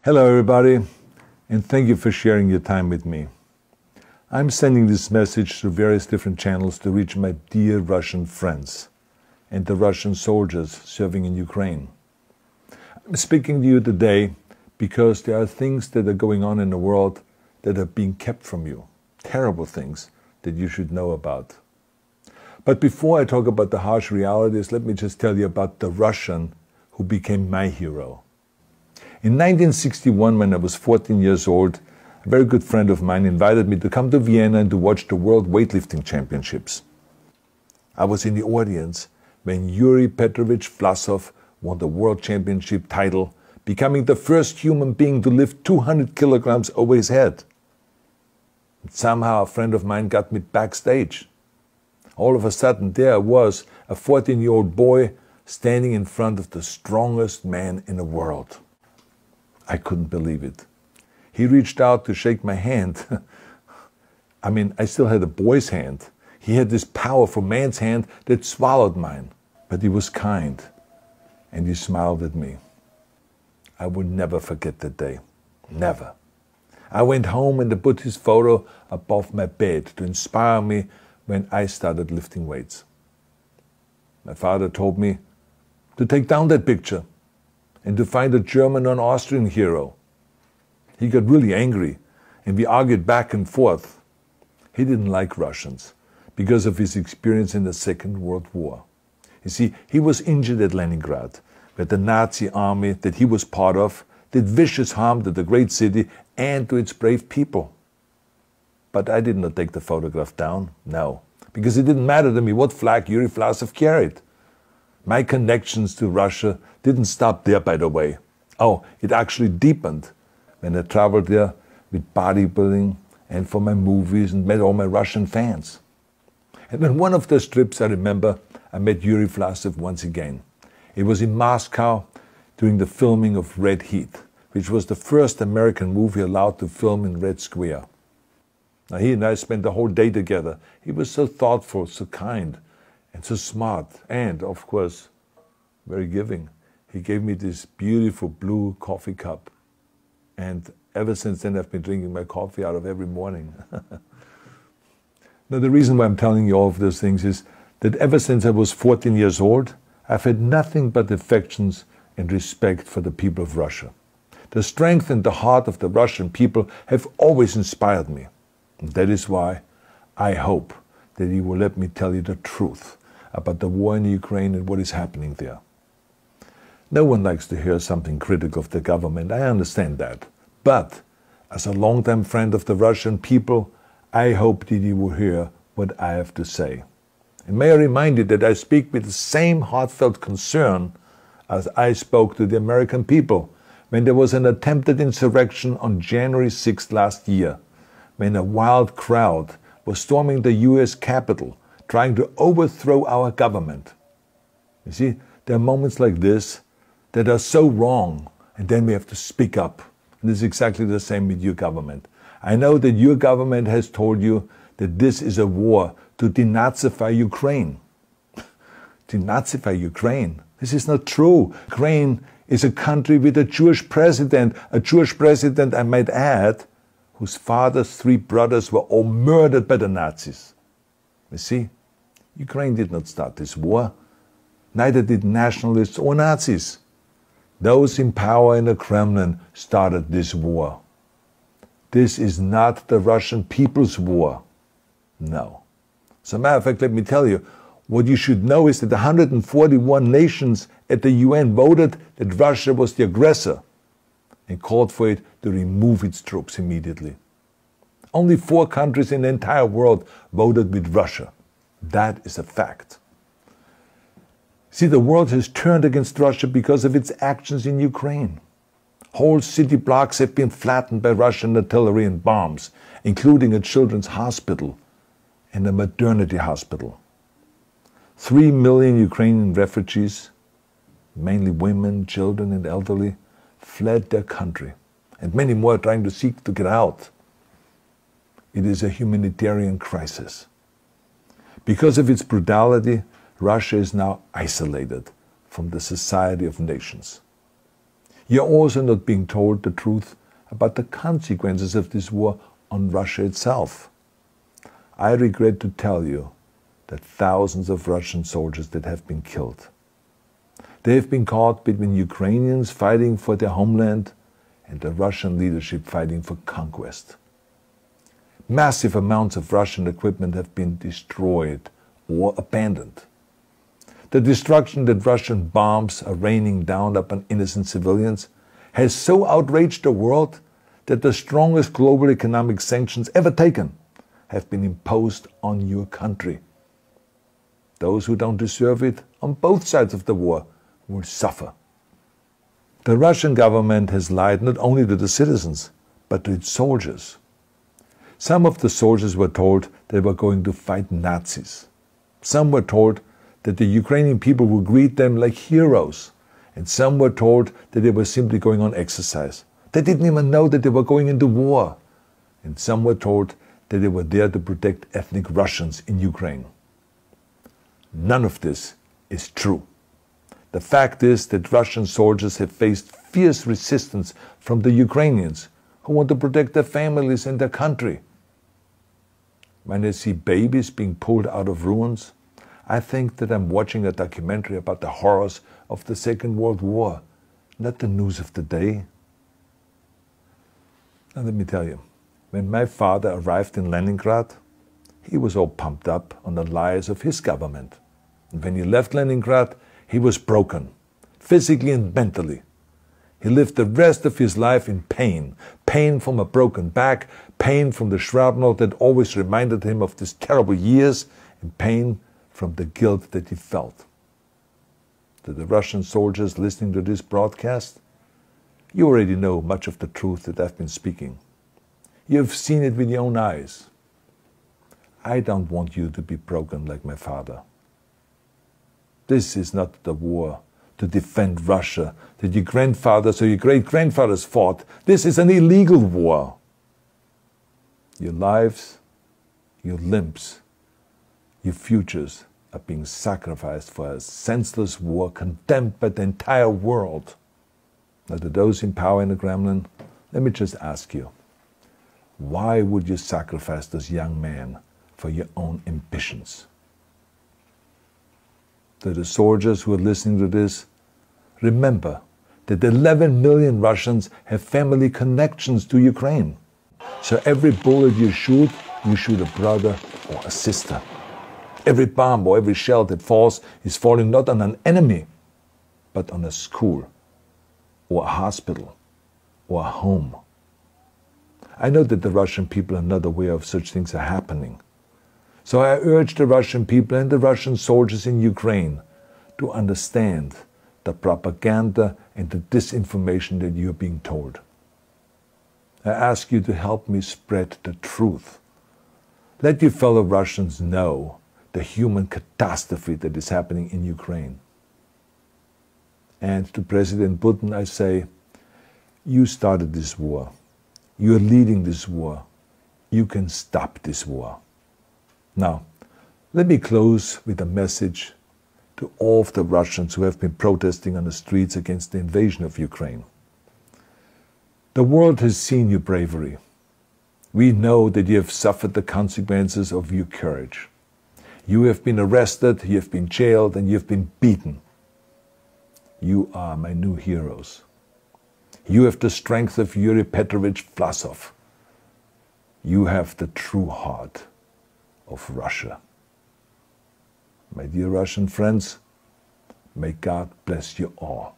Hello everybody, and thank you for sharing your time with me. I'm sending this message through various different channels to reach my dear Russian friends and the Russian soldiers serving in Ukraine. I'm speaking to you today because there are things that are going on in the world that are being kept from you, terrible things that you should know about. But before I talk about the harsh realities, let me just tell you about the Russian who became my hero. In 1961, when I was 14 years old, a very good friend of mine invited me to come to Vienna and to watch the World Weightlifting Championships. I was in the audience when Yuri Petrovich Vlasov won the World Championship title, becoming the first human being to lift 200 kilograms over his head. And somehow a friend of mine got me backstage. All of a sudden there was a 14-year-old boy standing in front of the strongest man in the world. I couldn't believe it. He reached out to shake my hand. I still had a boy's hand. He had this powerful man's hand that swallowed mine. But he was kind, and he smiled at me. I will never forget that day. Never. I went home and I put his photo above my bed to inspire me when I started lifting weights. My father told me to take down that picture and to find a German or an Austrian hero. He got really angry, and we argued back and forth. He didn't like Russians because of his experience in the Second World War. You see, he was injured at Leningrad, where the Nazi army that he was part of did vicious harm to the great city and to its brave people. But I did not take the photograph down, no, because it didn't matter to me what flag Yuri Vlasov carried. My connections to Russia didn't stop there, by the way. Oh, it actually deepened when I traveled there with bodybuilding and for my movies and met all my Russian fans. And on one of those trips, I remember, I met Yuri Vlasov once again. It was in Moscow during the filming of Red Heat, which was the first American movie allowed to film in Red Square. Now, he and I spent the whole day together. He was so thoughtful, so kind, and so smart, and, of course, very giving. He gave me this beautiful blue coffee cup. And ever since then, I've been drinking my coffee out of every morning. Now, the reason why I'm telling you all of those things is that ever since I was 14 years old, I've had nothing but affections and respect for the people of Russia. The strength and the heart of the Russian people have always inspired me. And that is why I hope that you will let me tell you the truth about the war in Ukraine and what is happening there. No one likes to hear something critical of the government, I understand that. But as a longtime friend of the Russian people, I hope that you will hear what I have to say. And may I remind you that I speak with the same heartfelt concern as I spoke to the American people when there was an attempted insurrection on January 6th last year, when a wild crowd was storming the US Capitol, trying to overthrow our government. You see, there are moments like this that are so wrong, and then we have to speak up. And this is exactly the same with your government. I know that your government has told you that this is a war to denazify Ukraine. Denazify Ukraine? This is not true. Ukraine is a country with a Jewish president, I might add, whose father's 3 brothers were all murdered by the Nazis. You see, Ukraine did not start this war. Neither did nationalists or Nazis. Those in power in the Kremlin started this war. This is not the Russian people's war. No. As a matter of fact, let me tell you, what you should know is that 141 nations at the UN voted that Russia was the aggressor and called for it to remove its troops immediately. Only 4 countries in the entire world voted with Russia. That is a fact. See, the world has turned against Russia because of its actions in Ukraine. Whole city blocks have been flattened by Russian artillery and bombs, including a children's hospital and a maternity hospital. 3 million Ukrainian refugees, mainly women, children, and elderly, fled their country, and many more are trying to seek to get out. It is a humanitarian crisis. Because of its brutality, Russia is now isolated from the society of nations. You're also not being told the truth about the consequences of this war on Russia itself. I regret to tell you that thousands of Russian soldiers that have been killed. They have been caught between Ukrainians fighting for their homeland and the Russian leadership fighting for conquest. Massive amounts of Russian equipment have been destroyed or abandoned. The destruction that Russian bombs are raining down upon innocent civilians has so outraged the world that the strongest global economic sanctions ever taken have been imposed on your country. Those who don't deserve it on both sides of the war will suffer. The Russian government has lied not only to the citizens, but to its soldiers. Some of the soldiers were told they were going to fight Nazis. Some were told that the Ukrainian people would greet them like heroes. And some were told that they were simply going on exercise. They didn't even know that they were going into war. And some were told that they were there to protect ethnic Russians in Ukraine. None of this is true. The fact is that Russian soldiers have faced fierce resistance from the Ukrainians who want to protect their families and their country. When I see babies being pulled out of ruins, I think that I'm watching a documentary about the horrors of the Second World War, not the news of the day. Now let me tell you, when my father arrived in Leningrad, he was all pumped up on the lies of his government. And when he left Leningrad, he was broken, physically and mentally. He lived the rest of his life in pain. Pain from a broken back, pain from the shrapnel that always reminded him of these terrible years, and pain from the guilt that he felt. To the Russian soldiers listening to this broadcast, you already know much of the truth that I've been speaking. You've seen it with your own eyes. I don't want you to be broken like my father. This is not the war to defend Russia that your grandfathers or your great-grandfathers fought. This is an illegal war. Your lives, your limbs, your futures are being sacrificed for a senseless war condemned by the entire world. Now, to those in power in the Kremlin, let me just ask you, why would you sacrifice those young men for your own ambitions? To the soldiers who are listening to this, remember that 11 million Russians have family connections to Ukraine. So every bullet you shoot a brother or a sister. Every bomb or every shell that falls is falling not on an enemy, but on a school, or a hospital, or a home. I know that the Russian people are not aware of such things are happening. So I urge the Russian people and the Russian soldiers in Ukraine to understand the propaganda and the disinformation that you are being told. I ask you to help me spread the truth. Let your fellow Russians know the human catastrophe that is happening in Ukraine. And to President Putin I say, you started this war. You are leading this war. You can stop this war. Now, let me close with a message to all of the Russians who have been protesting on the streets against the invasion of Ukraine. The world has seen your bravery. We know that you have suffered the consequences of your courage. You have been arrested, you have been jailed, and you have been beaten. You are my new heroes. You have the strength of Yuri Petrovich Vlasov. You have the true heart of Russia. My dear Russian friends, may God bless you all.